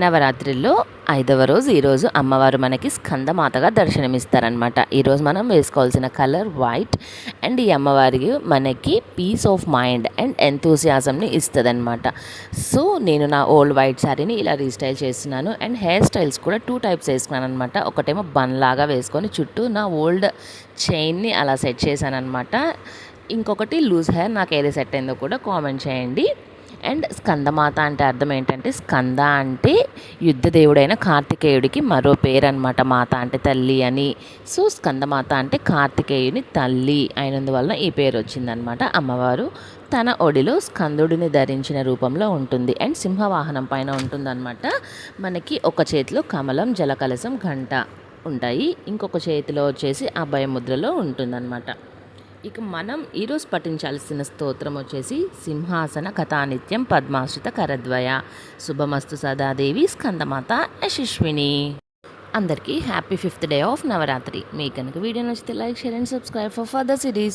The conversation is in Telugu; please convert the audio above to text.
నవరాత్రిలో 5వ రోజు ఈరోజు అమ్మవారు మనకి స్కందమాతగా దర్శనమిస్తారనమాట. ఈరోజు మనం వేసుకోవాల్సిన కలర్ వైట్ అండ్ ఈ అమ్మవారికి మనకి పీస్ ఆఫ్ మైండ్ అండ్ ఎంతూసియాజంని ఇస్తుందన్నమాట. సో నేను నా ఓల్డ్ వైట్ శారీని ఇలా రీస్టైల్ చేస్తున్నాను అండ్ హెయిర్ స్టైల్స్ కూడా 2 టైప్స్ వేసుకున్నాను అనమాట. ఒకటేమో బన్ లాగా వేసుకొని చుట్టూ నా ఓల్డ్ చైన్ని అలా సెట్ చేశాను అనమాట. ఇంకొకటి లూజ్ హెయిర్, నాకు ఏది సెట్ అయిందో కూడా కామెంట్ చేయండి. అండ్ స్కందమాత అంటే అర్థం ఏంటంటే, స్కంద అంటే యుద్ధ దేవుడైన కార్తికేయుడికి మరో పేరు అనమాట. మాత అంటే తల్లి అని. సో స్కందమాత అంటే కార్తికేయుని తల్లి అయినందువల్ల ఈ పేరు వచ్చిందనమాట. అమ్మవారు తన ఒడిలో స్కందుడిని ధరించిన రూపంలో ఉంటుంది అండ్ సింహవాహనం పైన ఉంటుందన్నమాట. మనకి ఒక చేతిలో కమలం, జలకలశం, ఘంట ఉంటాయి. ఇంకొక చేతిలో వచ్చేసి అభయముద్రలో ఉంటుందన్నమాట. ఇక మనం ఈరోజు పఠించాల్సిన స్తోత్రం వచ్చేసి సింహాసన కథానిత్యం పద్మాశ్రిత కరద్వయ శుభమస్తు సదాదేవి స్కందమాత యశస్విని. అందరికీ happy 5th day of Navratri. మీకు కనుక వీడియో నచ్చితే like, share and subscribe for further series.